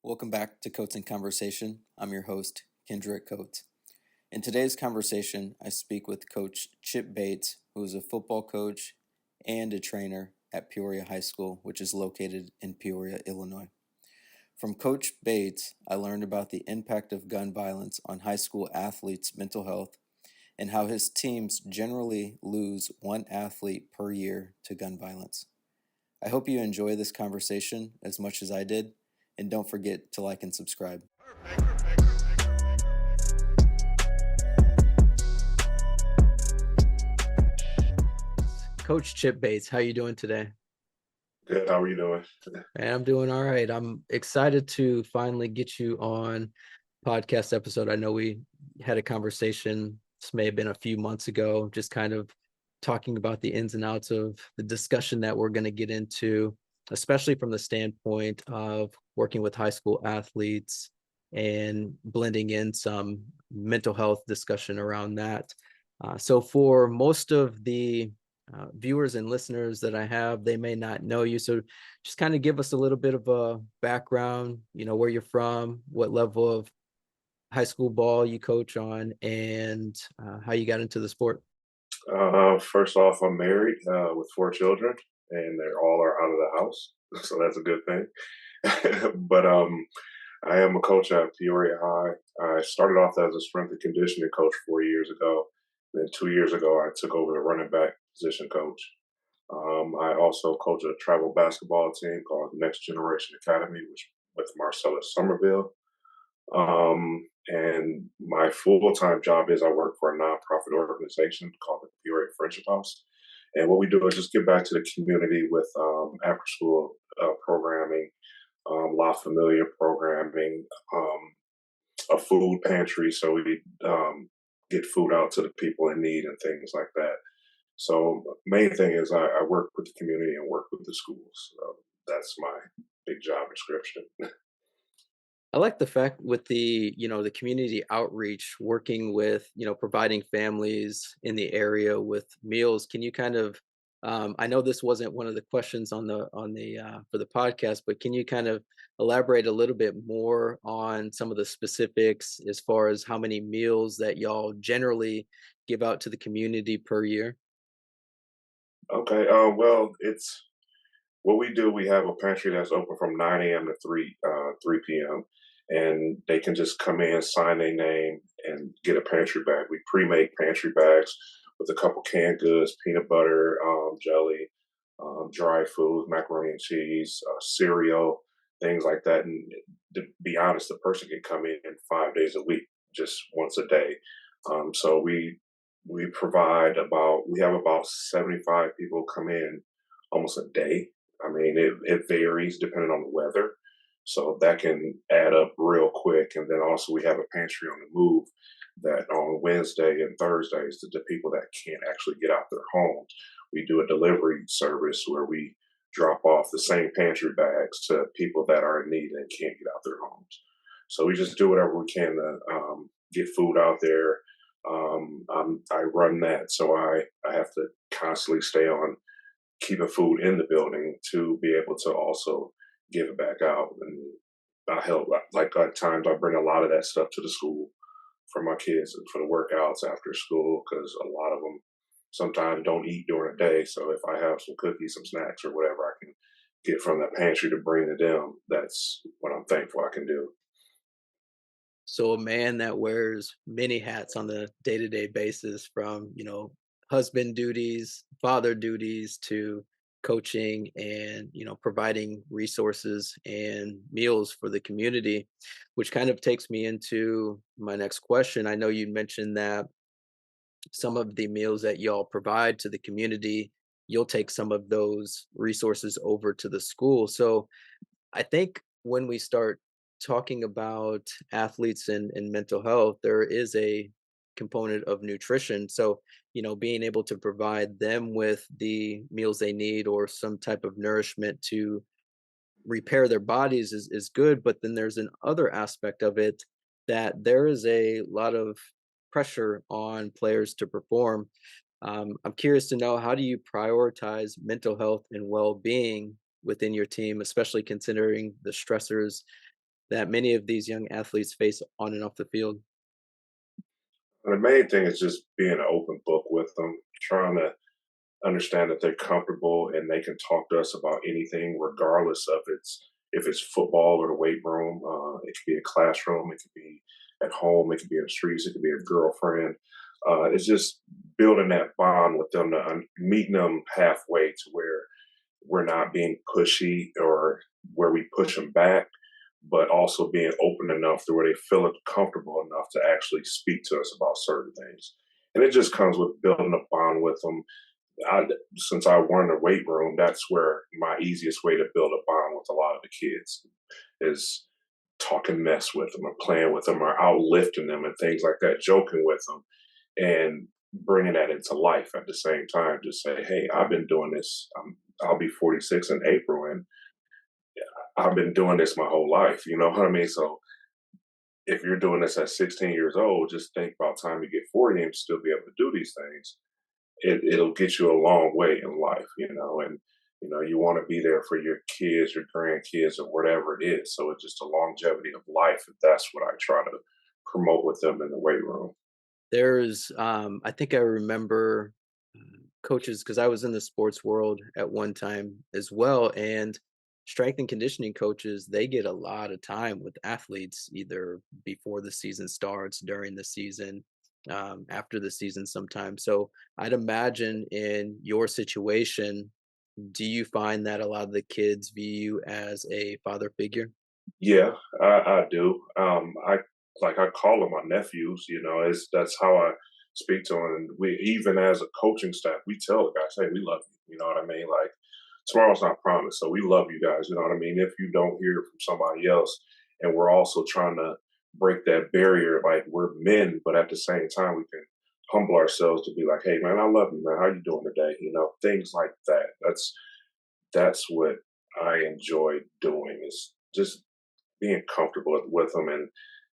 Welcome back to Coates in Conversation. I'm your host, Kendrick Coates. In today's conversation, I speak with Coach Chip Bates, who is a football coach and a trainer at Peoria High School, which is located in Peoria, Illinois. From Coach Bates, I learned about the impact of gun violence on high school athletes' mental health and how his teams generally lose one athlete per year to gun violence. I hope you enjoy this conversation as much as I did, and don't forget to like and subscribe. Coach Chip Bates, how you doing today? Good. How are you doing? Man, I'm doing all right. I'm excited to finally get you on podcast episode. I know we had a conversation, this may have been a few months ago, just kind of talking about the ins and outs of the discussion that we're going to get into, especially from the standpoint of working with high school athletes and blending in some mental health discussion around that. So for most of the viewers and listeners that I have, they may not know you. So just kind of give us a little bit of a background, where you're from, what level of high school ball you coach on, and how you got into the sport. First off, I'm married with four children, and they all are out of the house, so that's a good thing. But I am a coach at Peoria High. I started off as a strength and conditioning coach 4 years ago. Then 2 years ago, I took over the running back position coach. I also coach a travel basketball team called Next Generation Academy, which with Marcellus Somerville. And my full time job is I work for a nonprofit organization called the Peoria Friendship House. And what we do is just give back to the community with after school programming, La Familia programming, a food pantry. So we get food out to the people in need and things like that. So main thing is I work with the community and work with the schools. So that's my big job description. I like the fact with the community outreach, working with, providing families in the area with meals. Can you kind of, I know this wasn't one of the questions on the for the podcast, but can you kind of elaborate a little bit more on some of the specifics as far as how many meals that y'all generally give out to the community per year? Okay. Well, it's what we do. We have a pantry that's open from 9 a.m. to 3 p.m. and they can just come in, sign their name, and get a pantry bag. We pre-make pantry bags with a couple canned goods, peanut butter, jelly, dry food, macaroni and cheese, cereal, things like that. And to be honest, the person can come in 5 days a week, just once a day. So we provide about we have about 75 people come in almost a day. I mean, it varies depending on the weather. So that can add up real quick. And then also we have a pantry on the move that on Wednesday and Thursdays, the people that can't actually get out their homes, we do a delivery service where we drop off the same pantry bags to people that are in need and can't get out their homes. So we just do whatever we can to get food out there. I run that, so I have to constantly stay on keeping food in the building to be able to also give it back out. And I help, like at times, I bring a lot of that stuff to the school for my kids and for the workouts after school because a lot of them sometimes don't eat during the day. So if I have some cookies, some snacks, or whatever I can get from the pantry to bring to them, that's what I'm thankful I can do. So a man that wears many hats on the day-to-day basis from, husband duties, father duties to coaching and, providing resources and meals for the community, which kind of takes me into my next question. I know you mentioned that some of the meals that y'all provide to the community, you'll take some of those resources over to the school. So I think when we start talking about athletes and mental health, there is a component of nutrition. So, being able to provide them with the meals they need or some type of nourishment to repair their bodies is good. But then there's an other aspect of it that there is a lot of pressure on players to perform. I'm curious to know, how do you prioritize mental health and well being within your team, especially considering the stressors that many of these young athletes face on and off the field? And the main thing is just being an open book with them, trying to understand that they're comfortable and they can talk to us about anything, regardless of if it's football or the weight room. It could be a classroom, it could be at home, it could be in the streets, it could be a girlfriend. It's just building that bond with them, meeting them halfway to where we're not being pushy or where we push them back, but also being open enough to where they feel comfortable enough to actually speak to us about certain things. And it just comes with building a bond with them. I, since I run the weight room, that's where my easiest way to build a bond with a lot of the kids is talking mess with them or playing with them or outlifting them and things like that, joking with them and bringing that into life at the same time. Just say, hey, I've been doing this. I'll be 46 in April, and I've been doing this my whole life. You know what I mean? So if you're doing this at 16 years old, just think about time you get 40 and still be able to do these things. It'll get you a long way in life, and you want to be there for your kids, your grandkids, or whatever it is. So it's just a longevity of life. And that's what I try to promote with them in the weight room. I think I remember coaches because I was in the sports world at one time as well, and strength and conditioning coaches, they get a lot of time with athletes either before the season starts, during the season, after the season sometimes. So I'd imagine in your situation, do you find that a lot of the kids view you as a father figure? Yeah, I do. I call them my nephews. Is that's how I speak to them. And we even as a coaching staff, we tell the guys, "Hey, we love you." You know what I mean? Like tomorrow's not promised, so we love you guys. You know what I mean? If you don't hear from somebody else, and we're also trying to break that barrier, like we're men, but at the same time, we can humble ourselves to be like, "Hey, man, I love you, man. How you doing today?" Things like that. That's what I enjoy doing is just being comfortable with them. And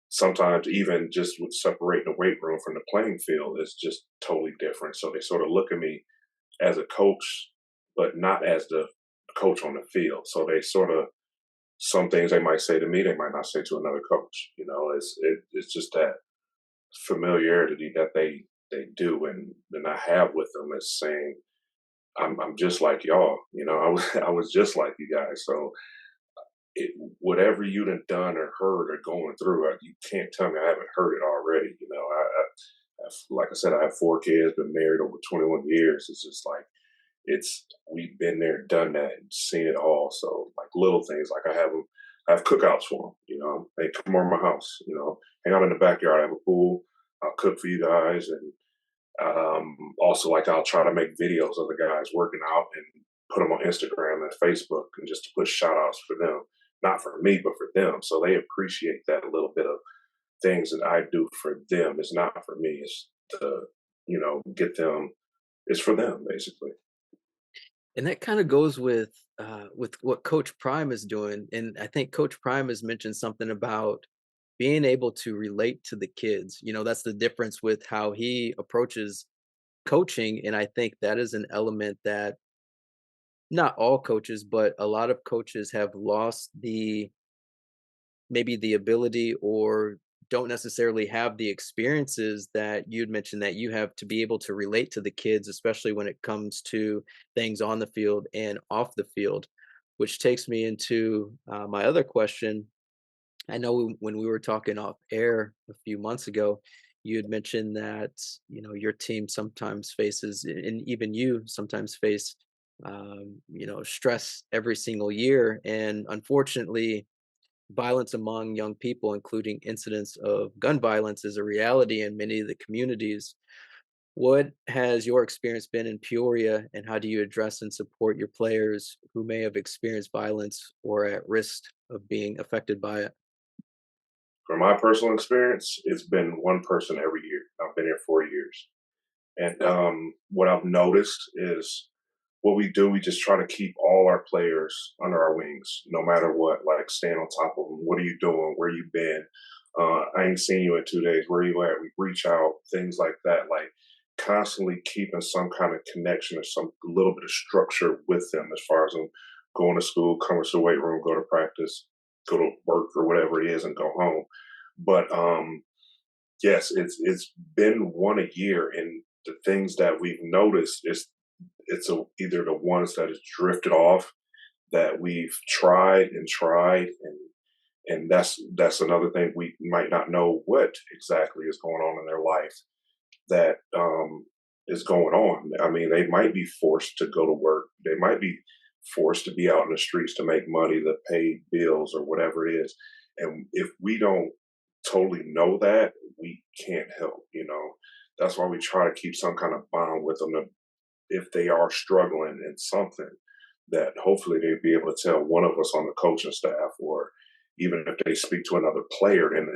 sometimes even just with separating the weight room from the playing field is just totally different. So they sort of look at me as a coach, but not as the coach on the field. So they sort of some things they might say to me, they might not say to another coach. It's just that familiarity that they do and I have with them is saying I'm just like y'all. I was just like you guys. So whatever you done or heard or going through, you can't tell me I haven't heard it already. Like I said, I have 4 kids, been married over 21 years. It's just like we've been there, done that, and seen it all. So like little things, like I have cookouts for them. They come over my house. Hang out in the backyard. I have a pool. I'll cook for you guys, and also like I'll try to make videos of the guys working out and put them on Instagram and Facebook, and just to put shout outs for them, not for me, but for them. So they appreciate that a little bit of things that I do for them. It's not for me. It's to, get them. It's for them basically. And that kind of goes with what Coach Prime is doing. And I think Coach Prime has mentioned something about being able to relate to the kids. That's the difference with how he approaches coaching. And I think that is an element that not all coaches, but a lot of coaches have lost maybe the ability or don't necessarily have the experiences that you'd mentioned that you have to be able to relate to the kids, especially when it comes to things on the field and off the field, which takes me into my other question. I know when we were talking off air a few months ago, you had mentioned that your team sometimes faces, and even you sometimes face, stress every single year, and unfortunately, violence among young people, including incidents of gun violence, is a reality in many of the communities. What has your experience been in Peoria, and how do you address and support your players who may have experienced violence or at risk of being affected by it? From my personal experience, it's been one person every year. I've been here 4 years. And what I've noticed is what we do, we just try to keep all our players under our wings, no matter what, like staying on top of them. What are you doing? Where you been? I ain't seen you in 2 days. Where you at? We reach out, things like that. Like constantly keeping some kind of connection or some little bit of structure with them as far as them going to school, coming to the weight room, go to practice. go to work or whatever it is and go home. But yes, it's been one a year, and the things that we've noticed is either the ones that has drifted off that we've tried and that's another thing we might not know what exactly is going on in their life that is going on. I mean, they might be forced to go to work. They might be forced to be out in the streets to make money to pay bills or whatever it is. And if we don't totally know that, we can't help. That's why we try to keep some kind of bond with them. If they are struggling in something, that hopefully they'd be able to tell one of us on the coaching staff, or even if they speak to another player and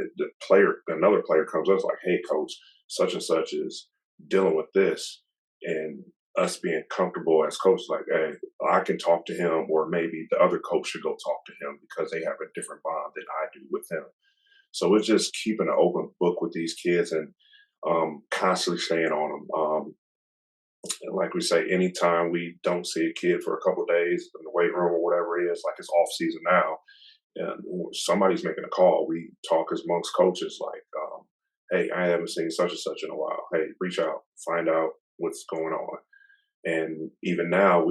another player comes up is like, hey coach, such and such is dealing with this, and us being comfortable as coaches, like, hey, I can talk to him, or maybe the other coach should go talk to him because they have a different bond than I do with him. So it's just keeping an open book with these kids and constantly staying on them. And like we say, anytime we don't see a kid for a couple of days in the weight room or whatever it is, like it's off season now, and somebody's making a call, we talk as amongst coaches like, hey, I haven't seen such and such in a while. Hey, reach out, find out what's going on. And even now,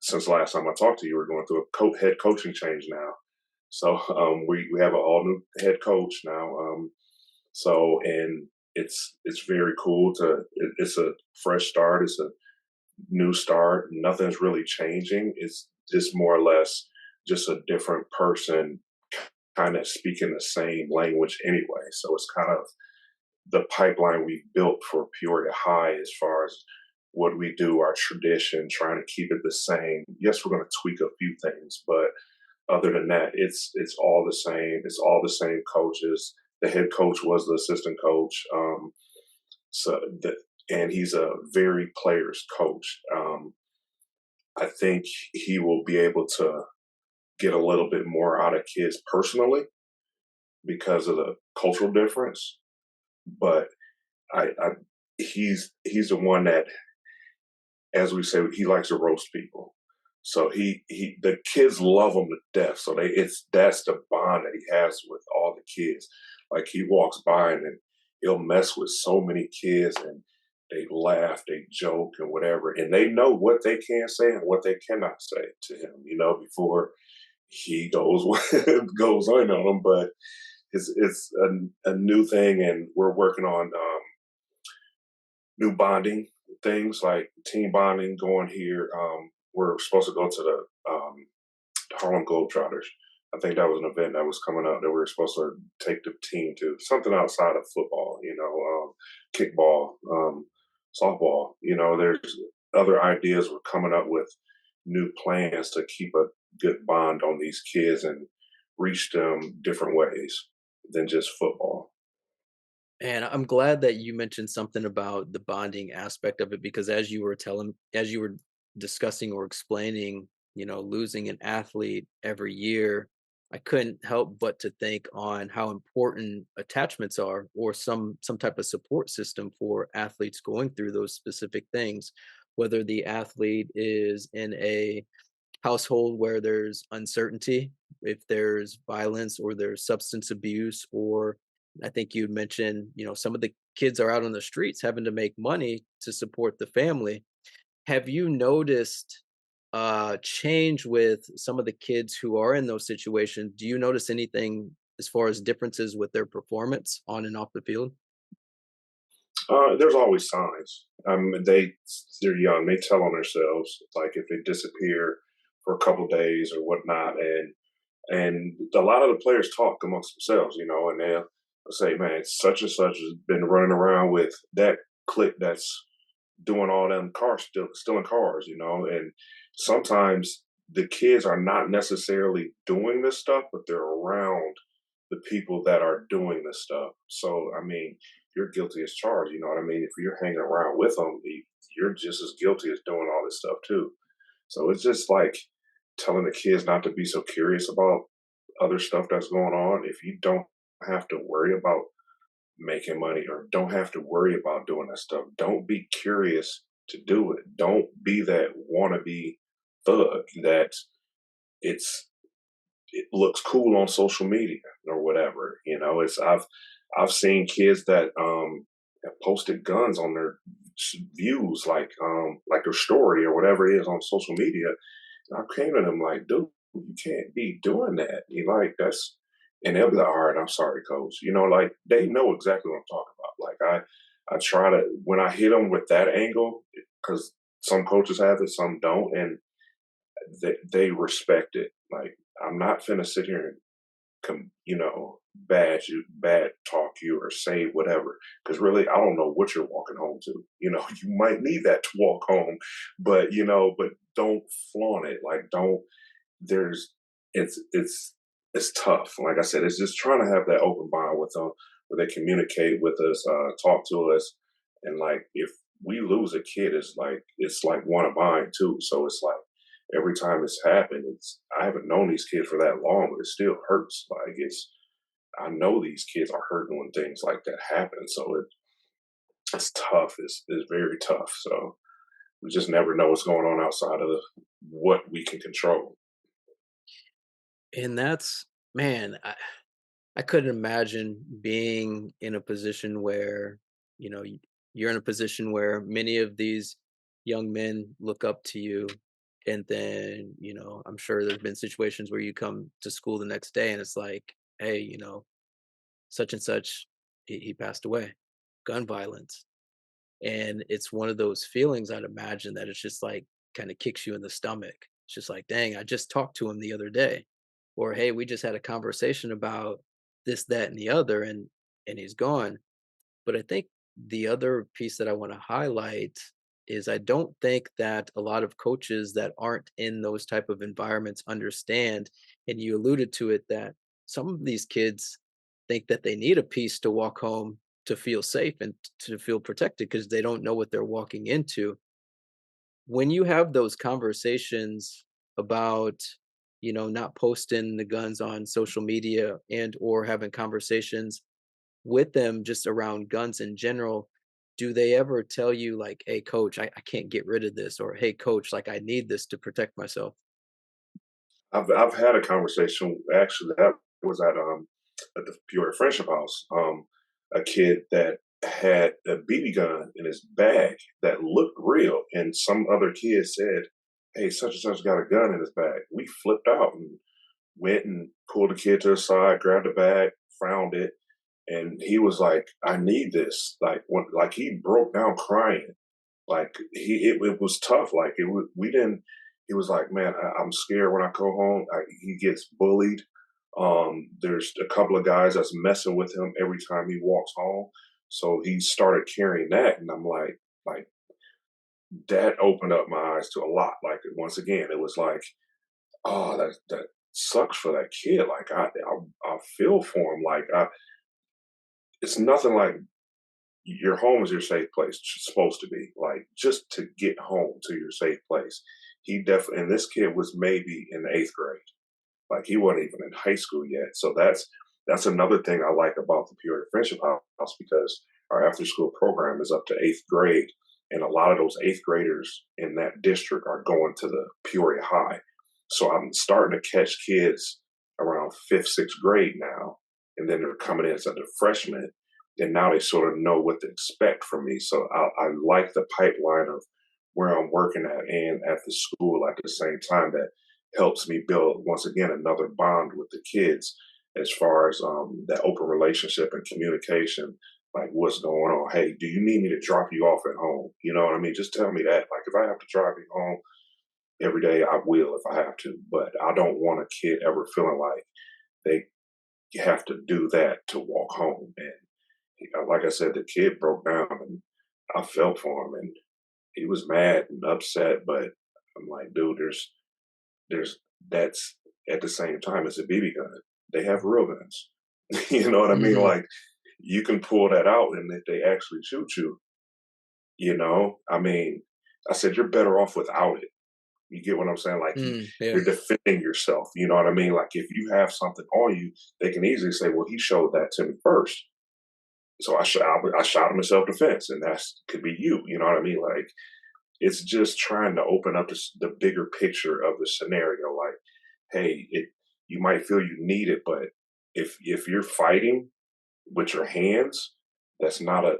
since last time I talked to you, we're going through a head coaching change now. So we have an all new head coach now. And it's very cool it's a fresh start. It's a new start. Nothing's really changing. It's just more or less just a different person kind of speaking the same language anyway. So it's kind of the pipeline we built for Peoria High as far as what we do, our tradition, trying to keep it the same. Yes, we're going to tweak a few things, but other than that, it's all the same. It's all the same coaches. The head coach was the assistant coach. So the, and he's a very players coach. I think he will be able to get a little bit more out of kids personally because of the cultural difference. But I he's the one that, as we say, he likes to roast people. So the kids love him to death. So that's the bond that he has with all the kids. Like he walks by and he'll mess with so many kids and they laugh, they joke and whatever, and they know what they can say and what they cannot say to him. Before he goes goes on them. But it's a new thing, and we're working on new bonding things like team bonding going here. We're supposed to go to the Harlem Globetrotters. I think that was an event that was coming up that we were supposed to take the team to, something outside of football, kickball, softball. There's other ideas we're coming up with, new plans to keep a good bond on these kids and reach them different ways than just football. And I'm glad that you mentioned something about the bonding aspect of it because as you were discussing or explaining, losing an athlete every year, I couldn't help but to think on how important attachments are or some type of support system for athletes going through those specific things, whether the athlete is in a household where there's uncertainty, if there's violence or there's substance abuse, or I think you mentioned, some of the kids are out on the streets having to make money to support the family. Have you noticed change with some of the kids who are in those situations? Do you notice anything as far as differences with their performance on and off the field? There's always signs. They're young. They tell on themselves, like if they disappear for a couple days or whatnot, and a lot of the players talk amongst themselves, and they'll say, "Man, such and such has been running around with that clique that's doing all them cars, stealing cars," And sometimes the kids are not necessarily doing this stuff, but they're around the people that are doing this stuff. So, I mean, you're guilty as charged. You know what I mean? If you're hanging around with them, you're just as guilty as doing all this stuff too. So it's just like telling the kids not to be so curious about other stuff that's going on. If you don't have to worry about making money or don't have to worry about doing that stuff, don't be curious to do it. Don't be that wannabe thug that it's it looks cool on social media or whatever. You know, it's I've seen kids that have posted guns on their views, like their story or whatever it is on social media. And I came to them like, dude, you can't be doing that. You like that's, and they'll be like, all right, I'm sorry, coach. You know, like they know exactly what I'm talking about. Like I try to when I hit them with that angle because some coaches have it, some don't, and they respect it. Like I'm not finna sit here and bad talk you or say whatever because really I don't know what you're walking home to. You know, you might need that to walk home, but but don't flaunt it. Like don't there's it's tough. Like I said, it's just trying to have that open mind with them where they communicate with us, talk to us, and like if we lose a kid, it's like one of mine too. So it's like every time it's happened, it's I haven't known these kids for that long, but it still hurts. Like it's I know these kids are hurting when things like that happen. So it's tough. It's very tough. So we just never know what's going on outside of what we can control. And that's man, I couldn't imagine being in a position where, you're in a position where many of these young men look up to you. And then, I'm sure there's been situations where you come to school the next day and it's like, hey, such and such, he passed away, gun violence. And it's one of those feelings I'd imagine that it's just like kind of kicks you in the stomach. It's just like, dang, I just talked to him the other day. Or hey, we just had a conversation about this, that, and the other, and he's gone. But I think the other piece that I want to highlight is I don't think that a lot of coaches that aren't in those type of environments understand, and you alluded to it, that some of these kids think that they need a piece to walk home to feel safe and to feel protected because they don't know what they're walking into. When you have those conversations about, not posting the guns on social media and or having conversations with them just around guns in general, do they ever tell you like, "Hey, coach, I can't get rid of this," or "Hey, coach, like I need this to protect myself"? I've had a conversation actually that was at the Peoria Friendship House. A kid that had a BB gun in his bag that looked real, and some other kid said, "Hey, such and such got a gun in his bag." We flipped out and went and pulled the kid to the side, grabbed the bag, found it, and he was like, "I need this." Like he broke down crying. Like it was tough. Like we didn't. He was like, "Man, I'm scared when I go home." He gets bullied. There's a couple of guys that's messing with him every time he walks home. So he started carrying that, and I'm like that opened up my eyes to a lot. Like once again, it was like, oh, that sucks for that kid. Like I feel for him. It's nothing like your home is your safe place. It's supposed to be like just to get home to your safe place. He definitely, and this kid was maybe in the eighth grade. Like he wasn't even in high school yet. So that's another thing I like about the Peoria Friendship House because our after school program is up to eighth grade, and a lot of those eighth graders in that district are going to the Peoria High. So I'm starting to catch kids around fifth, sixth grade now, and then they're coming in as a freshman, and now they sort of know what to expect from me. So I like the pipeline of where I'm working at and at the school at the same time that helps me build once again another bond with the kids as far as that open relationship and communication, like what's going on. Hey, do you need me to drop you off at home? You know what I mean? Just tell me that. Like if I have to drive you home every day, I will if I have to. But I don't want a kid ever feeling like they have to do that to walk home. And like I said, the kid broke down, and I felt for him, and he was mad and upset. But I'm like, dude, there's that's at the same time it's a BB gun. They have real guns. You know what I mean? Mhm. Like you can pull that out, and if they actually shoot you, I mean, I said you're better off without it. You get what I'm saying? Like Yeah. you're defending yourself. You know what I mean? Like if you have something on you, they can easily say, "Well, he showed that to me first, so I shot him in self defense," and that's could be you. You know what I mean? Like it's just trying to open up the bigger picture of the scenario. Like, hey, you might feel you need it, but if you're fighting with your hands, that's not a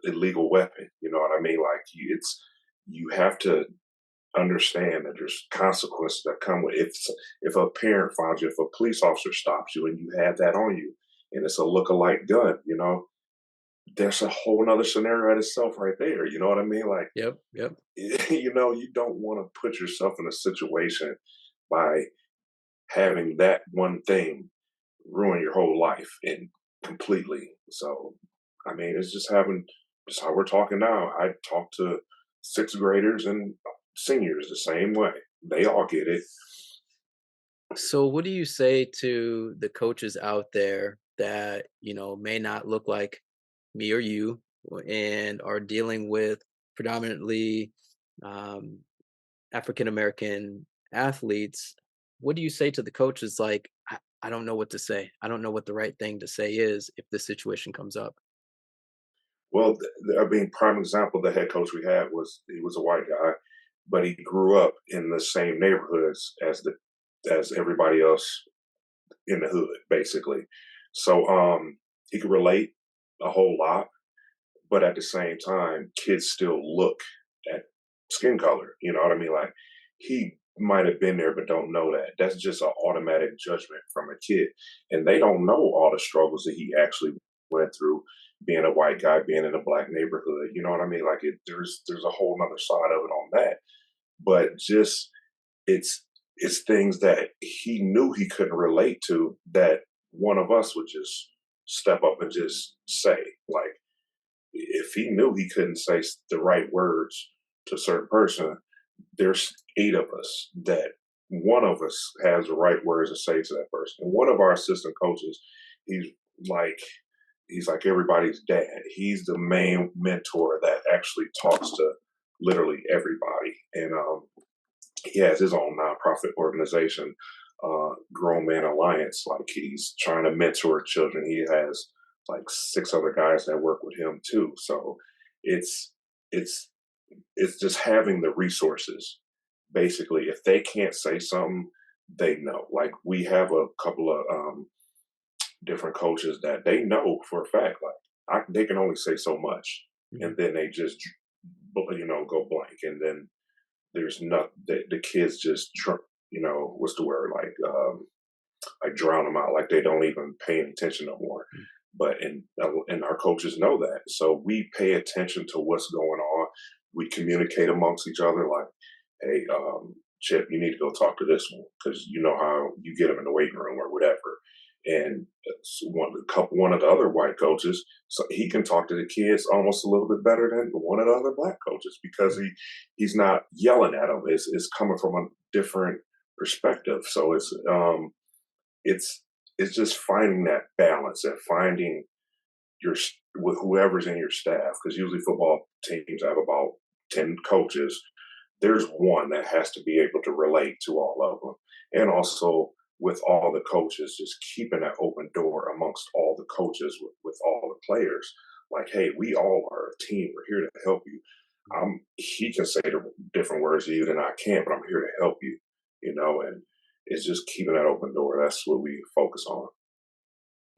illegal weapon. You know what I mean? Like you have to understand that there's consequences that come with it. If a parent finds you, if a police officer stops you, and you have that on you, and it's a look-alike gun, there's a whole nother scenario at itself right there. You know what I mean? Like, Yep, yep. you don't want to put yourself in a situation by having that one thing ruin your whole life and completely. So, I mean, it's just how we're talking now. I talk to sixth graders and seniors the same way. They all get it. So what do you say to the coaches out there that, may not look like me or you and are dealing with predominantly um, African American athletes? What do you say to the coaches like, I don't know what to say. I don't know what the right thing to say is if this situation comes up. Well, I mean, prime example, the head coach we had he was a white guy, but he grew up in the same neighborhoods as everybody else in the hood, basically. So he could relate a whole lot, but at the same time, kids still look at skin color. You know what I mean? Like he might have been there, but don't know that. That's just an automatic judgment from a kid, and they don't know all the struggles that he actually went through being a white guy, being in a black neighborhood. You know what I mean? Like there's a whole other side of it on that. But just it's it's things that he knew he couldn't relate to that one of us would just step up and just say. Like if he knew he couldn't say the right words to a certain person, there's eight of us that one of us has the right words to say to that person. And one of our assistant coaches, he's like he's like everybody's dad. He's the main mentor that actually talks to literally everybody. And he has his own nonprofit organization, Grown Man Alliance. Like he's trying to mentor children. He has like six other guys that work with him too. So it's it's it's just having the resources. Basically, if they can't say something, they know. Like we have a couple of different coaches that they know for a fact, like they can only say so much, Mhm. and then they just go blank, and then there's not the kids just what's the word, like drown them out, like they don't even pay any attention no more. But and our coaches know that, so we pay attention to what's going on. We communicate amongst each other, like, hey, Chip, you need to go talk to this one because you know how you get them in the waiting room or whatever. And one of the other white coaches, so he can talk to the kids almost a little bit better than one of the other black coaches because he's not yelling at them. It's coming from a different perspective. So it's it's just finding that balance and finding with whoever's in your staff, because usually football teams have about 10 coaches. There's one that has to be able to relate to all of them, and also with all the coaches, just keeping that open door amongst all the coaches with all the players, like, hey, we all are a team, we're here to help you. He can say the different words to you than I can, but I'm here to help you, and it's just keeping that open door. That's what we focus on.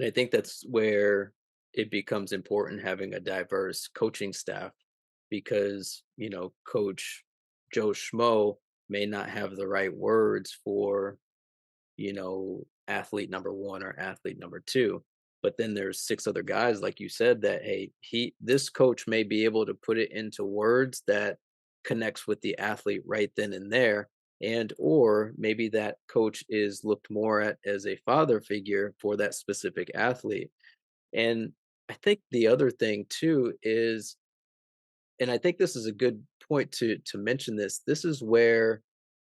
And I think that's where it becomes important having a diverse coaching staff because, Coach Joe Schmo may not have the right words for, athlete number one or athlete number two. But then there's six other guys, like you said, that hey, this coach may be able to put it into words that connects with the athlete right then and there. And or maybe that coach is looked more at as a father figure for that specific athlete. And I think the other thing too is, and I think this is a good point to mention this. This is where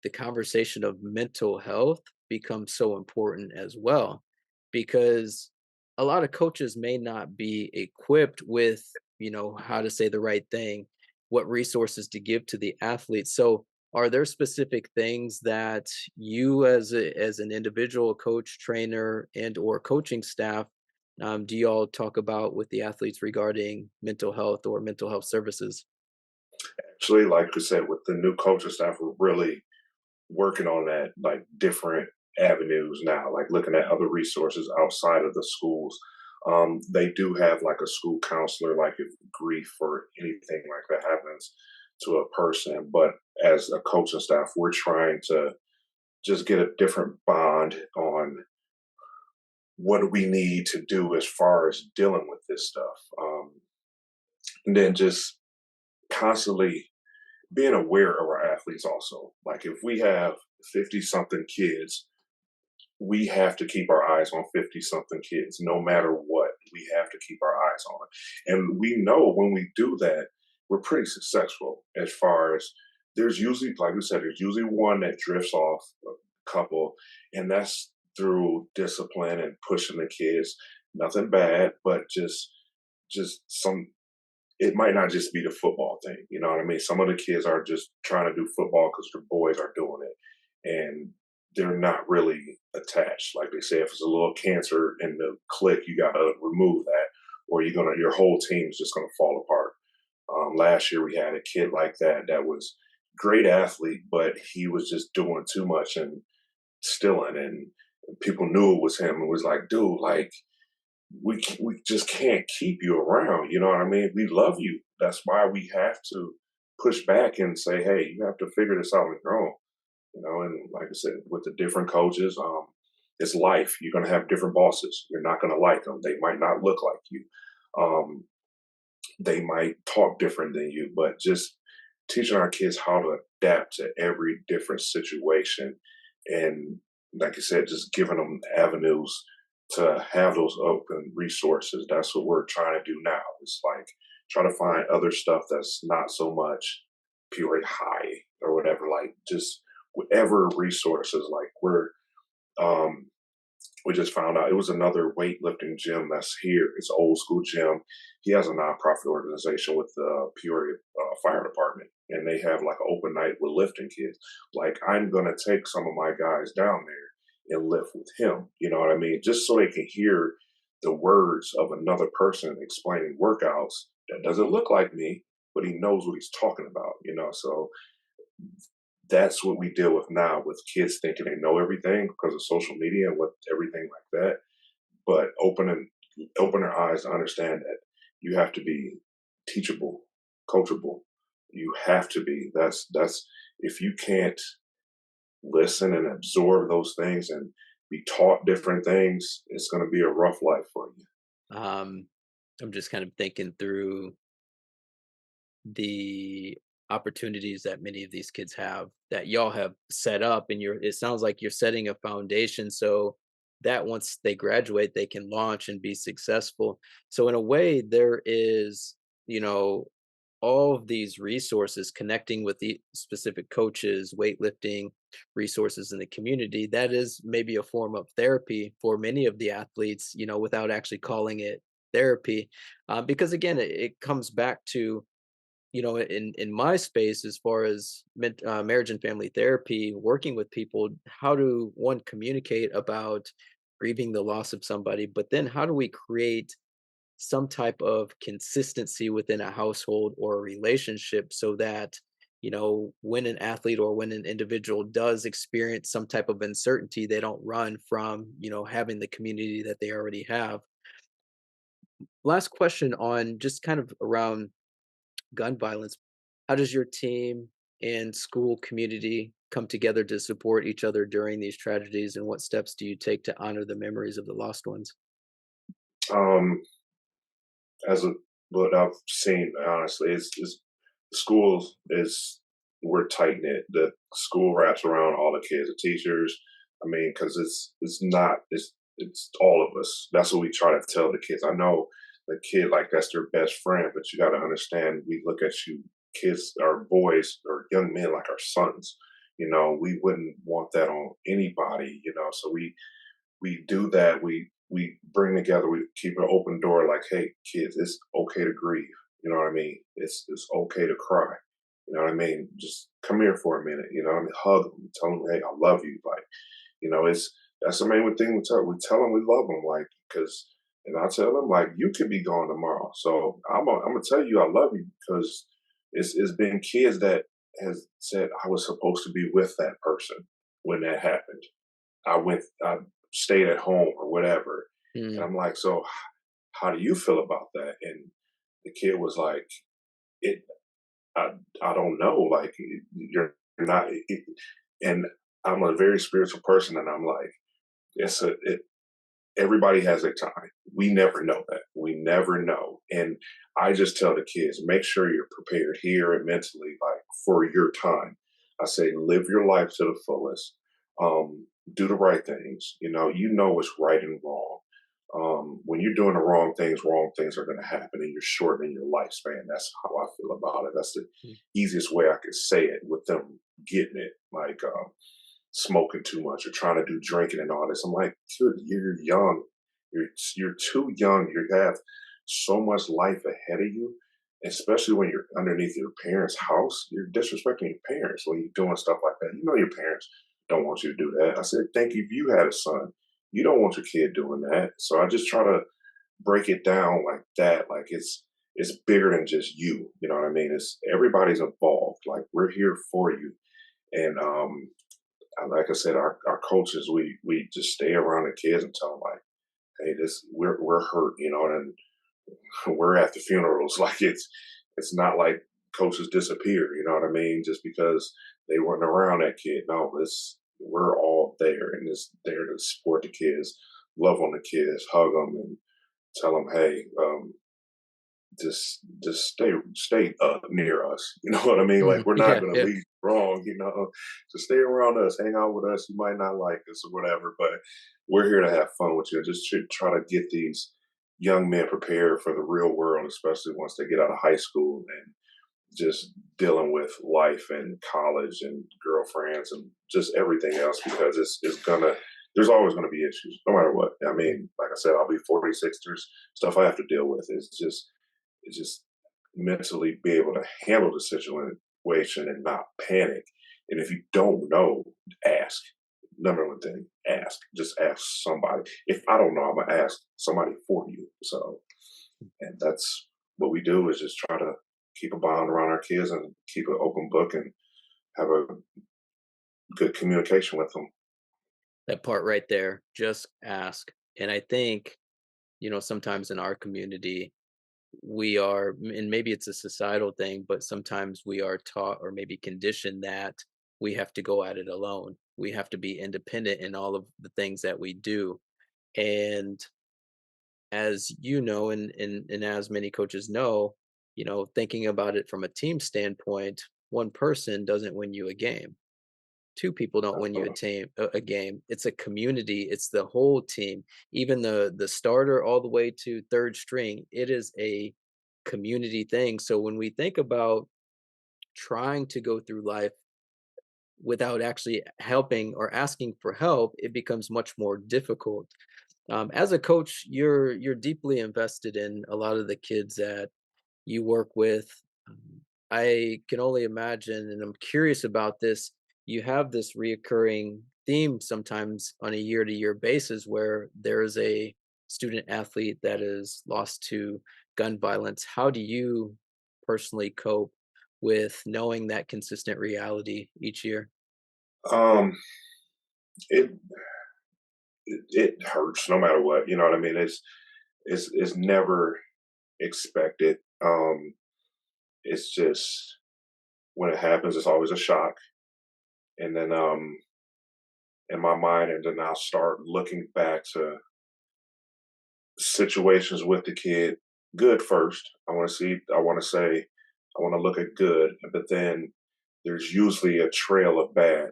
the conversation of mental health becomes so important as well, because a lot of coaches may not be equipped with, how to say the right thing, what resources to give to the athletes. So, are there specific things that you as an individual coach, trainer, and or coaching staff, do you all talk about with the athletes regarding mental health or mental health services? Actually, like I said, with the new coaching staff, we're really working on that, like different. avenues now, like looking at other resources outside of the schools. They do have like a school counselor, like if grief or anything like that happens to a person. But as a coaching staff, we're trying to just get a different bond on what do we need to do as far as dealing with this stuff. And then just constantly being aware of our athletes also. Like if we have 50 something kids, we have to keep our eyes on 50 something kids no matter what. We have to keep our eyes on it. And we know when we do that, we're pretty successful as far as there's usually, like we said, there's usually one that drifts off a couple, and that's through discipline and pushing the kids. Nothing bad, but just some it might not just be the football thing, you know what I mean? Some of the kids are just trying to do football because their boys are doing it, and they're not really attached. Like they say, if it's a little cancer in the clique, you got to remove that, or your whole team is just gonna fall apart. Last year we had a kid like that that was great athlete, but he was just doing too much and stealing, and people knew it was him. And was like, dude, like we just can't keep you around. You know what I mean? We love you. That's why we have to push back and say, hey, you have to figure this out on your own. You know, and like I said, with the different coaches, it's life. You're going to have different bosses. You're not going to like them. They might not look like you. Um, they might talk different than you, but just teaching our kids how to adapt to every different situation. And like I said, just giving them avenues to have those open resources. That's what we're trying to do now. It's like try to find other stuff that's not so much pure high or whatever, like just whatever resources. Like um we just found out it was another weightlifting gym that's here. It's an old school gym. He has a nonprofit organization with the Peoria Fire Department, and they have like an open night with lifting kids. Like I'm gonna take some of my guys down there and lift with him. You know what I mean? Just so they can hear the words of another person explaining workouts that doesn't look like me, but he knows what he's talking about. You know, so that's what we deal with now with kids thinking they know everything because of social media and what everything like that. But open their eyes to understand that you have to be teachable, coachable. You have to be. That's if you can't listen and absorb those things and be taught different things, it's going to be a rough life for you. Um, I'm just kind of thinking through the opportunities that many of these kids have that y'all have set up, and it sounds like you're setting a foundation so that once they graduate they can launch and be successful. So in a way there is, you know, all of these resources connecting with the specific coaches, weightlifting resources in the community. That is maybe a form of therapy for many of the athletes, you know, without actually calling it therapy. Because again, it comes back to, you know, in my space, as far as marriage and family therapy, working with people, how do one communicate about grieving the loss of somebody, but then how do we create some type of consistency within a household or a relationship so that, you know, when an athlete or when an individual does experience some type of uncertainty, they don't run from, you know, having the community that they already have. Last question on just kind of around gun violence. How does your team and school community come together to support each other during these tragedies, and what steps do you take to honor the memories of the lost ones? Um, as a what I've seen, honestly, is the schools is we're tight knit. The school wraps around all the kids, the teachers. I mean, because it's all of us. That's what we try to tell the kids. I know the kid like that's their best friend, but you got to understand. We look at you, kids, our boys or young men, like our sons. You know, we wouldn't want that on anybody. You know, so we do that. We bring together. We keep an open door. Like, hey, kids, it's okay to grieve. You know what I mean? It's okay to cry. You know what I mean? Just come here for a minute. You know what I mean? Hug them. Tell them, hey, I love you. Like, you know, it's that's the main thing we tell. We tell them we love them. Like, because and I tell them like you could be gone tomorrow. So I'm gonna tell you I love you because it's been kids that has said I was supposed to be with that person when that happened, I stayed at home or whatever. And Mm, I'm like, so how do you feel about that? And the kid was like, it, I, I don't know. Like, you're not, and I'm a very spiritual person. And I'm like, everybody has a time. We never know that. We never know. And I just tell the kids, make sure you're prepared here and mentally, like for your time. I say, live your life to the fullest. Do the right things. You know what's right and wrong. When you're doing the wrong things are going to happen, and you're shortening your lifespan. That's how I feel about it. That's the mm, easiest way I could say it with them getting it. Like, smoking too much or trying to do drinking and all this. I'm like, dude, you're young. You're too young. You have so much life ahead of you, especially when you're underneath your parents' house. You're disrespecting your parents when you're doing stuff like that. You know your parents don't want you to do that. I said, thank you if you had a son. You don't want your kid doing that. So I just try to break it down like that. Like it's bigger than just you. You know what I mean? It's everybody's involved. Like we're here for you. And like I said, our coaches, we just stay around the kids and tell them like, hey, this we're hurt, and we're at the funerals. Like it's not like coaches disappear, you know what I mean, just because they weren't around that kid. No, this we're all there and it's there to support the kids, love on the kids, hug them, and tell them, hey, just stay near us. You know what I mean? Like mm, we're not yeah, gonna yeah. leave wrong. Just stay around us, hang out with us. You might not like us or whatever, but we're here to have fun with you. Just try to get these young men prepared for the real world, especially once they get out of high school and just dealing with life and college and girlfriends and just everything else because it's gonna there's always going to be issues no matter what. I mean, like I said, I'll be 46. There's stuff I have to deal with. It's just mentally be able to handle the situation and not panic. And if you don't know, ask. Number one thing, ask. Just ask somebody. If I don't know, I'm gonna ask somebody for you. So, and that's what we do is just try to keep a bond around our kids and keep an open book and have a good communication with them. That part right there, just ask. And I think, sometimes in our community, we are, and maybe it's a societal thing, but sometimes we are taught or maybe conditioned that we have to go at it alone. We have to be independent in all of the things that we do. And as you know, and as many coaches know, thinking about it from a team standpoint, one person doesn't win you a game. Two people don't win you a game. It's a community. It's the whole team. Even the starter all the way to third string. It is a community thing. So when we think about trying to go through life without actually helping or asking for help, it becomes much more difficult. As a coach, you're deeply invested in a lot of the kids that you work with. Um, I can only imagine, and I'm curious about this. You have this reoccurring theme sometimes on a year to year basis where there is a student athlete that is lost to gun violence. How do you personally cope with knowing that consistent reality each year? Um, it it hurts no matter what. You know what I mean? It's never expected. It's just when it happens, it's always a shock, and then in my mind, and then I'll start looking back to situations with the kid. Good first. I want to see. I want to say. I want to look at good, but then there's usually a trail of bad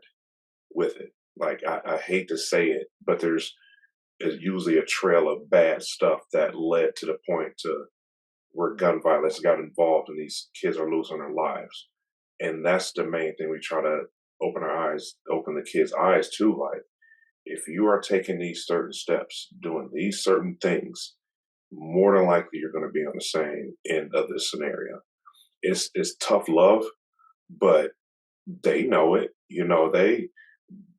with it. Like I hate to say it, but there's is usually a trail of bad stuff that led to the point to where gun violence got involved and these kids are losing their lives. And that's the main thing we try to open the kids' eyes to. Like, if you are taking these certain steps, doing these certain things, more than likely you're going to be on the same end of this scenario. It's tough love, but they know it.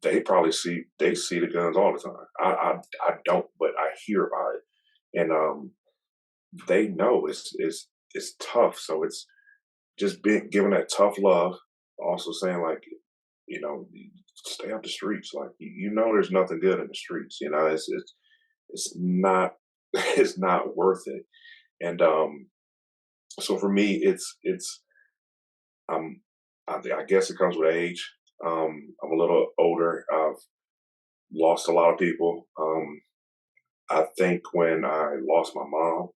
They probably see the guns all the time. I don't, but I hear about it, and they know it's tough. So it's just being giving that tough love. Also saying like, you know, stay out the streets. Like you know, there's nothing good in the streets. You know, it's not it's not worth it. And so for me, it's um, I guess it comes with age. I'm a little older. I've lost a lot of people. I think when I lost my mom,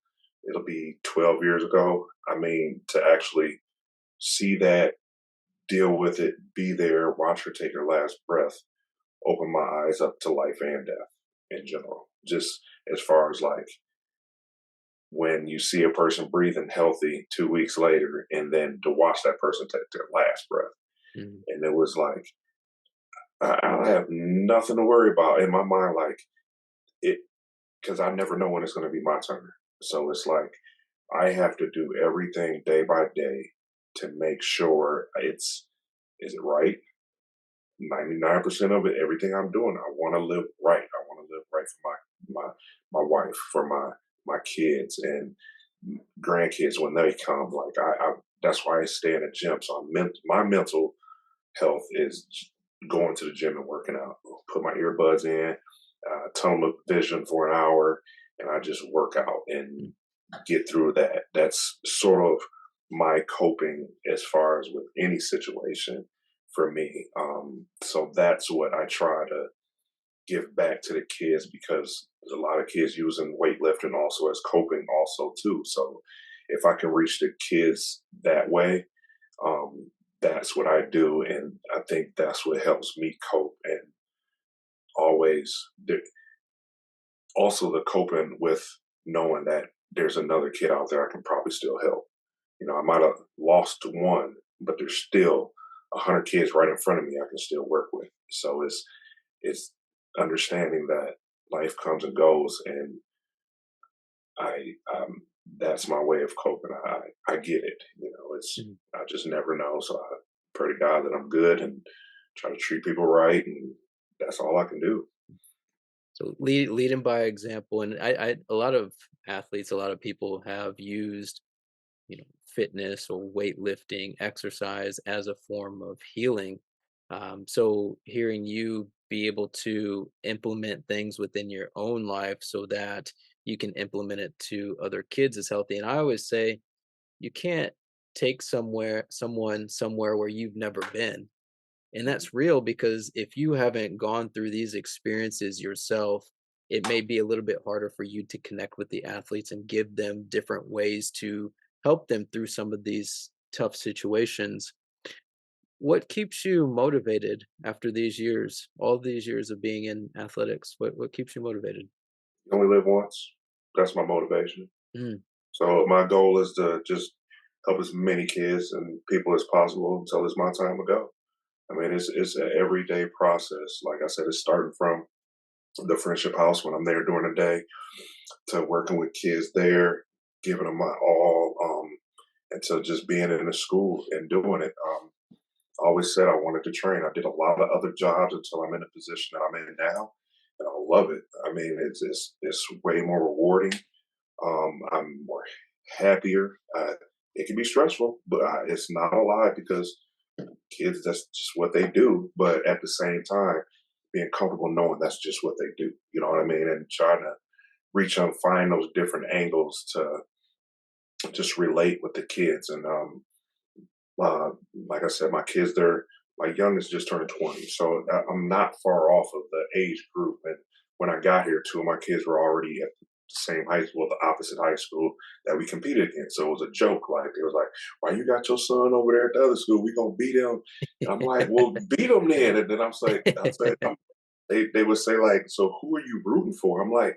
it'll be 12 years ago. I mean, to actually see that, deal with it, be there, watch her take her last breath, open my eyes up to life and death in general. Just as far as like when you see a person breathing healthy 2 weeks later, and then to watch that person take their last breath. Mhm. And it was like, I have nothing to worry about in my mind, like it, because I never know when it's going to be my turn. So it's like, I have to do everything day by day to make sure is it right? 99% of it, everything I'm doing, I want to live right. I want to live right for my wife, for my kids and grandkids when they come. Like I that's why I stay in the gym. So my mental health is going to the gym and working out. Put my earbuds in, tunnel vision for an hour, and I just work out and Mm. get through that. That's sort of my coping as far as with any situation for me. So that's what I try to give back to the kids because there's a lot of kids using weightlifting also as coping also too. So if I can reach the kids that way, um, that's what I do, and I think that's what helps me cope. And always, also the coping with knowing that there's another kid out there I can probably still help. You know, I might have lost one, but there's still 100 kids right in front of me I can still work with. So it's understanding that life comes and goes, and I that's my way of coping. I get it. You know, it's Mhm. I just never know. So I pray to God that I'm good and try to treat people right, and that's all I can do. So leading by example, and a lot of athletes, a lot of people have used, fitness or weightlifting, exercise as a form of healing. So hearing you be able to implement things within your own life so that you can implement it to other kids is healthy. And I always say you can't take someone somewhere where you've never been. And Mhm. that's real because if you haven't gone through these experiences yourself, it may be a little bit harder for you to connect with the athletes and give them different ways to help them through some of these tough situations. What keeps you motivated after these years, all these years of being in athletics? What keeps you motivated? You only live once. That's my motivation. Mm, So my goal is to just help as many kids and people as possible until it's my time to go. I mean, it's an everyday process. Like I said, it's starting from the friendship house when I'm there during the day to working with kids there, giving them my all, and to just being in the school and doing it. I always said I wanted to train. I did a lot of other jobs until I'm in the position that I'm in now, and I love it. I mean, it's way more rewarding. I'm more happier. It can be stressful, but it's not a lie because kids, that's just what they do. But at the same time, being comfortable knowing that's just what they do. You know what I mean? And trying to reach and find those different angles to just relate with the kids. And uh, like I said, my kids, my youngest just turned 20, so I'm not far off of the age group. And when I got here, two of my kids were already at the same high school, the opposite high school that we competed against. So it was a joke. Like it was like, "Why you got your son over there at the other school? We gonna beat him?" And I'm like, "Well, beat him then." And then I say, they would say like, "So who are you rooting for?" I'm like,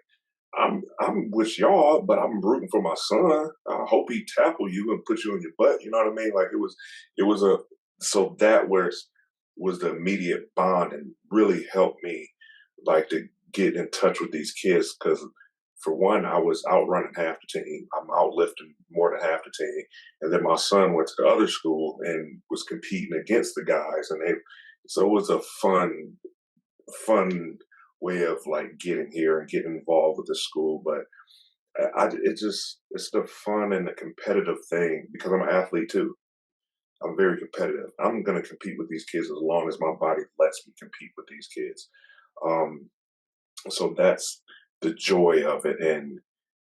I'm with y'all, but I'm rooting for my son. I hope he tackle you and put you on your butt. You know what I mean? Like it was a so that was the immediate bond and really helped me like to get in touch with these kids because for one, I was outrunning half the team. I'm outlifting more than half the team, and then my son went to the other school and was competing against the guys, and they so it was a fun way of like getting here and getting involved with the school. But it just it's the fun and the competitive thing because I'm an athlete too. I'm very competitive. I'm going to compete with these kids as long as my body lets me compete with these kids. Um, so that's the joy of it, and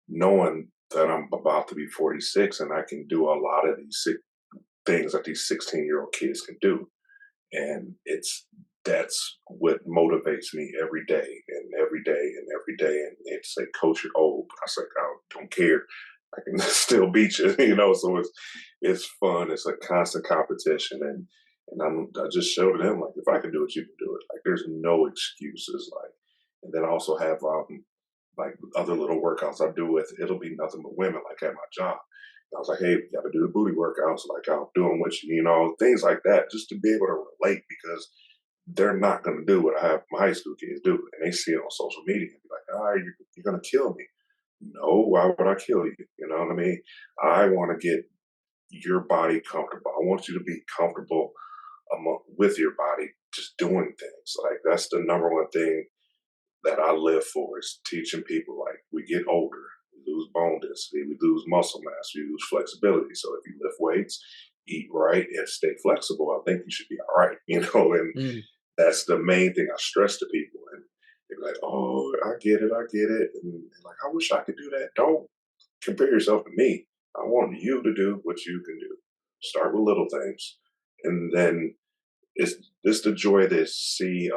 knowing that I'm about to be 46 and I can do a lot of these things that these 16-year-old kids can do, and that's what motivates me every day and every day and every day. And it's say, Coach, you're old. I say, I don't care. I can still beat you, you know. So it's fun. It's a constant competition, and I just showed them like if I can do it, you can do it. Like there's no excuses. Like, and then I also have like other little workouts I do with. It'll be nothing but women, like at my job. I was like, hey, we got to do the booty workouts. Like I'll do them with you, you know, things like that, just to be able to relate because they're not going to do what I have my high school kids do. And they see it on social media and be like, ah, you're going to kill me. No, why would I kill you? You know what I mean? I want to get your body comfortable. I want you to be comfortable with your body, just doing things. Like that's the number one thing that I live for is teaching people like we get older, we lose bone density, we lose muscle mass, we lose flexibility. So if you lift weights, eat right, and stay flexible, I think you should be all right, you know, and Mm, that's the main thing I stress to people. And they're like, oh, I get it, I get it. And like, I wish I could do that. Don't compare yourself to me. I want you to do what you can do. Start with little things. And then it's the joy to see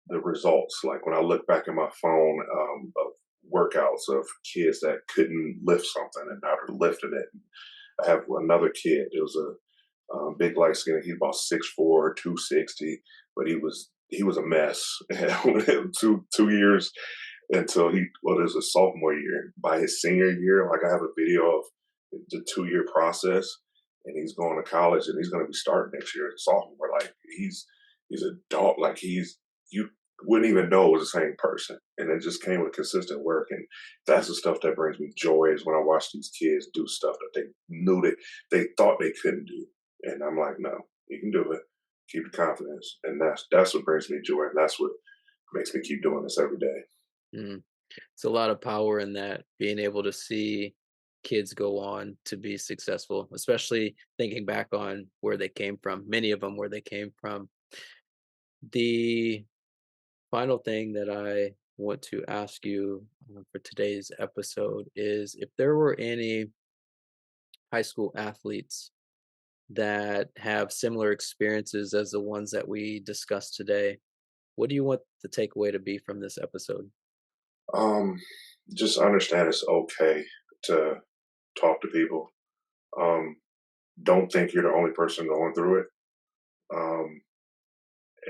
the results. Like when I look back at my phone of workouts of kids that couldn't lift something and now they're lifting it. I have another kid. It was a big light skin. He's about 6'4", 260, but he was a mess. 2 years until he well, it was a sophomore year. By his senior year, like I have a video of the 2 year process, and he's going to college and he's going to be starting next year as a sophomore. Like he's a dog. Like you wouldn't even know it was the same person, and it just came with consistent work. And that's the stuff that brings me joy is when I watch these kids do stuff that they knew that they thought they couldn't do, and I'm like, no, you can do it. Keep the confidence, and that's what brings me joy, and that's what makes me keep doing this every day. mm. It's a lot of power in that, being able to see kids go on to be successful, especially thinking back on where they came from, many of them where they came from. The final thing that I want to ask you for today's episode is if there were any high school athletes that have similar experiences as the ones that we discussed today, what do you want the takeaway to be from this episode? Um, just understand it's okay to talk to people. Um, don't think you're the only person going through it. Um,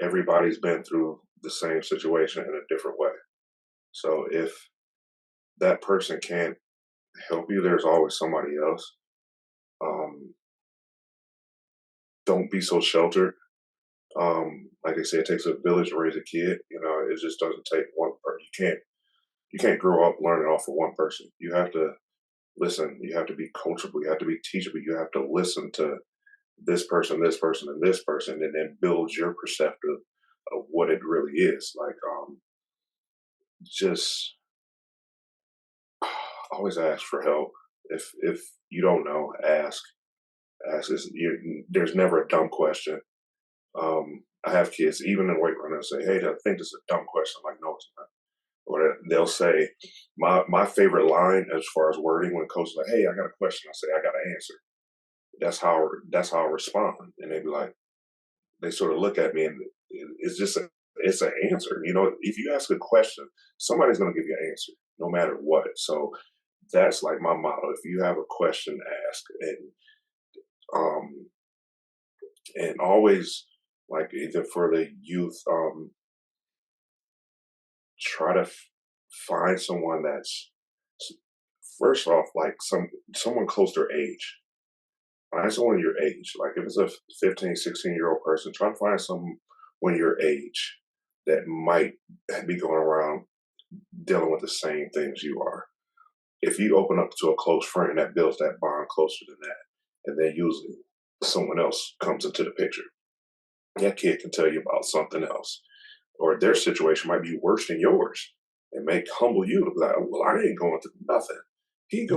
everybody's been through the same situation in a different way. So if that person can't help you, there's always somebody else. Um, don't be so sheltered. Like I said, it takes a village to raise a kid. You know, it just doesn't take one person. You can't grow up learning off of one person. You have to listen. You have to be coachable. You have to be teachable. You have to listen to this person, and this person, and then build your perspective of what it really is. Like, just always ask for help. If you don't know, ask. Ask. There's never a dumb question. I have kids, even in weight room, they'll say, "Hey, I think this is a dumb question." I'm like, no, it's not. Or they'll say, my favorite line as far as wording when coach is like, "Hey, I got a question," I say, "I got an answer." That's how I respond, and they be like, they sort of look at me, and it's just it's an answer. You know, if you ask a question, somebody's going to give you an answer, no matter what. So that's like my motto. If you have a question, ask, um, and always like either for the youth, try to find someone that's first off like someone close to their age. Find someone your age. Like if it's a 15, 16-year-old person, try to find someone your age that might be going around dealing with the same things you are. If you open up to a close friend, that builds that bond closer than that. And then usually someone else comes into the picture. That kid can tell you about something else. Or their situation might be worse than yours. It may humble you to be like, well, I ain't going through nothing. He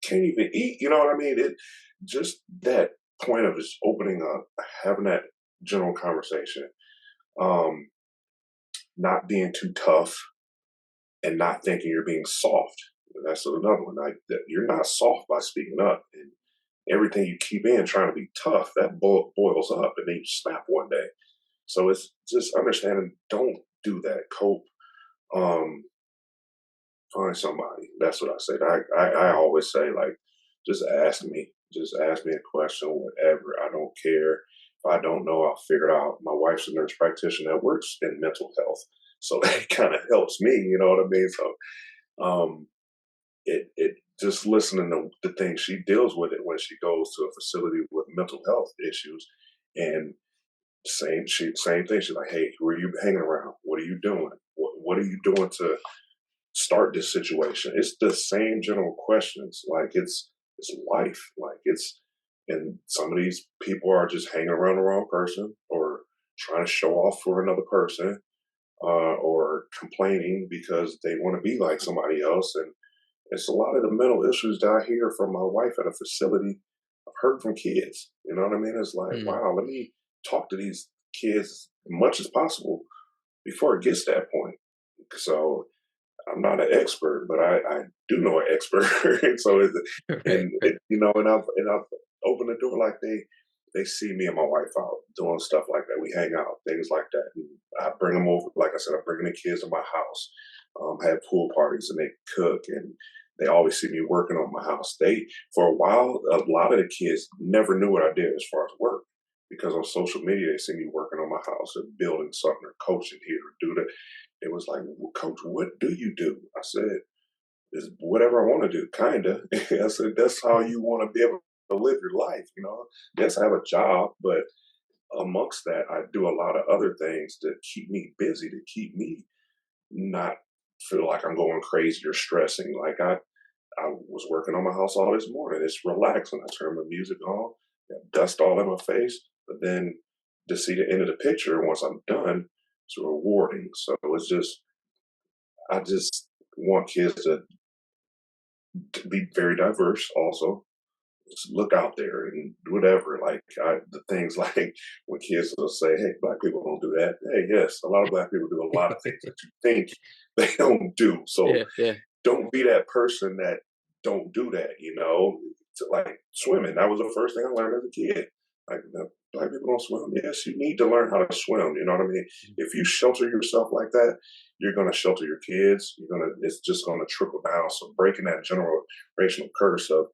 can't even eat. You know what I mean? It just that point of just opening up, having that general conversation, um, not being too tough and not thinking you're being soft. That's another one. Like that, you're not soft by speaking up, and everything you keep in trying to be tough that boils up, and then you snap one day. So it's just understanding. Don't do that. Cope. Um, Find somebody. That's what I said. I Mm. always say like, just ask me. Just ask me a question, whatever. I don't care. If I don't know, I'll figure it out. My wife's a nurse practitioner that works in mental health, so that kind of helps me. You know what I mean? So um, it just listening to the things she deals with it when she goes to a facility with mental health issues, and same thing. She's like, "Hey, who are you hanging around? What are you doing? What are you doing to start this situation?" It's the same general questions. Like it's life. Like it's and some of these people are just hanging around the wrong person or trying to show off for another person or complaining because they want to be like somebody else. And it's a lot of the mental issues that I hear from my wife at a facility. I've heard from kids. You know what I mean? It's like, Mm. wow, let me talk to these kids as much as possible before it gets to that point. So I'm not an expert, but I do know an expert. So Right, right. and I've opened the door like they see me and my wife out doing stuff like that. We hang out, things like that. And I bring them over. Like I said, I bring the kids to my house, have pool parties, and they cook, and they always see me working on my house. They for a while, a lot of the kids never knew what I did as far as work because on social media they see me working on my house or building something or coaching here or do that. It was like, "Well, Coach, what do you do?" I said, "Is whatever I want to do, kinda." I said, "That's how Mhm. you want to be able to live your life, you know. Yes, I have a job, but amongst that, I do a lot of other things to keep me busy, to keep me not feel like I'm going crazy or stressing. Like I was working on my house all this morning. It's relaxing. I turn my music on, got dust all in my face, but then to see the end of the picture once I'm done, it's rewarding. So it's just I just want kids to be very diverse also. Just look out there and whatever. Like the things like when kids will say, "Hey, black people don't do that." Hey, yes, a lot of black people do a lot of things that you think they don't do. So Yeah, yeah. don't be that person that don't do that. Like swimming. That was the first thing I learned as a kid. Like black people don't swim. Yes, you need to learn how to swim. You know what I mean? If you shelter yourself like that, you're going to shelter your kids. You're gonna. It's just going to trickle down. So breaking that generational curse of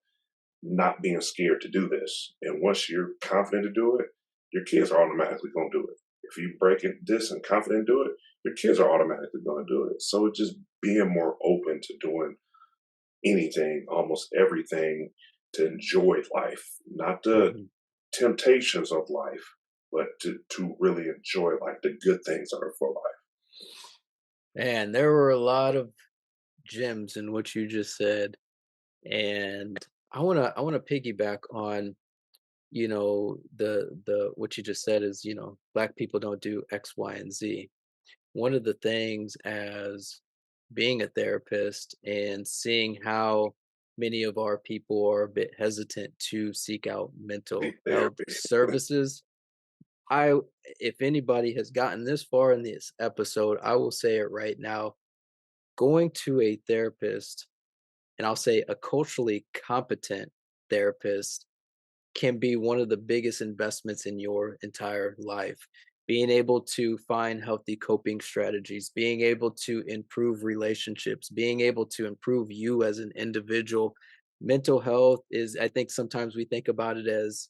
not being scared to do this, and once you're confident to do it, your kids are automatically going to do it. If you break it this and confident to do it, your kids are automatically going to do it. So it's just being more open to doing anything, almost everything, to enjoy life, not the Mhm. temptations of life, but to really enjoy like the good things that are for life. Man, there were a lot of gems in what you just said, and I wanna piggyback on, the what you just said is, black people don't do X, Y, and Z. One of the things as being a therapist and seeing how many of our people are a bit hesitant to seek out Speak mental health therapy. services. I If anybody has gotten this far in this episode, I will say it right now. Going to a therapist, and I'll say a culturally competent therapist, can be one of the biggest investments in your entire life. Being able to find healthy coping strategies, being able to improve relationships, being able to improve you as an individual. Mental health is, I think sometimes we think about it as,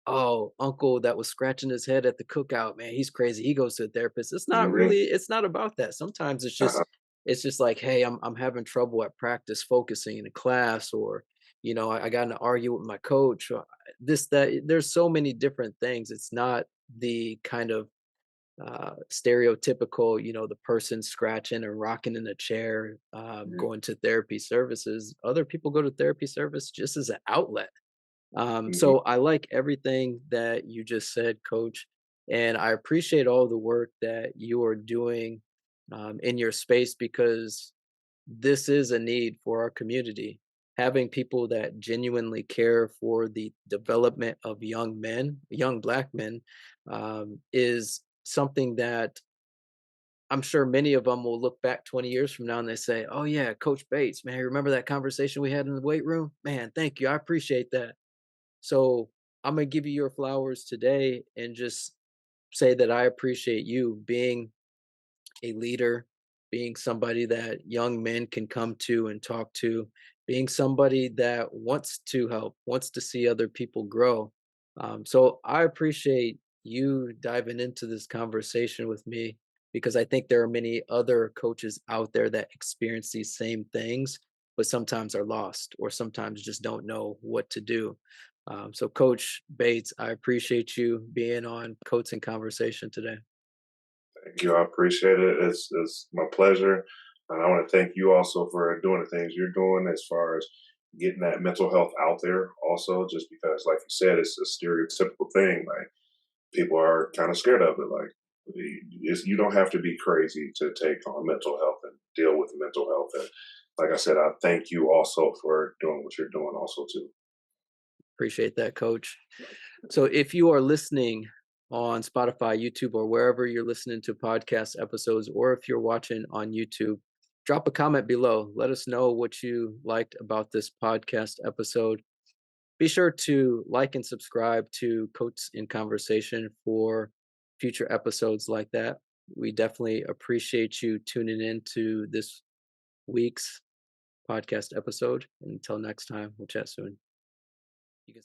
oh, uncle that was scratching his head at the cookout, man, he's crazy. He goes to a therapist. Hmm. It's not about that. Sometimes Uh-huh. it's just like, hey, I'm having trouble at practice focusing in a class, or I got in an argument with my coach, or this, that. There's so many different things. It's not the kind of stereotypical, the person scratching and rocking in a chair, Hmm. going to therapy services. Other people go to therapy service just as an outlet. Hmm. So I like everything that you just said, Coach, and I appreciate all the work that you are doing in your space, because this is a need for our community. having people that genuinely care for the development of young men, young black men, is something that I'm sure many of them will look back 20 years from now and they say, "Oh yeah, Coach Bates, man, remember that conversation we had in the weight room? Man, thank you. I appreciate that." So I'm gonna give you your flowers today and just say that I appreciate you being a leader, being somebody that young men can come to and talk to, being somebody that wants to help, wants to see other people grow. So I appreciate you diving into this conversation with me because I think there are many other coaches out there that experience these same things, but sometimes are lost or sometimes just don't know what to do. So, Coach Bates, I appreciate you being on Coats and Conversation today. Thank you. I appreciate it. It's my pleasure. And I want to thank you also for doing the things you're doing as far as getting that mental health out there also, just because, like you said, it's a stereotypical thing. Like, people are kind of scared of it. Like, you don't have to be crazy to take on mental health and deal with mental health. And like I said, I thank you also for doing what you're doing also too. Appreciate that, Coach. So if you are listening on Spotify, YouTube, or wherever you're listening to podcast episodes, or if you're watching on YouTube, drop a comment below. Let us know what you liked about this podcast episode. Be sure to like and subscribe to Coats in Conversation for future episodes like that. We definitely appreciate you tuning in to this week's podcast episode. Until next time, we'll chat soon. You can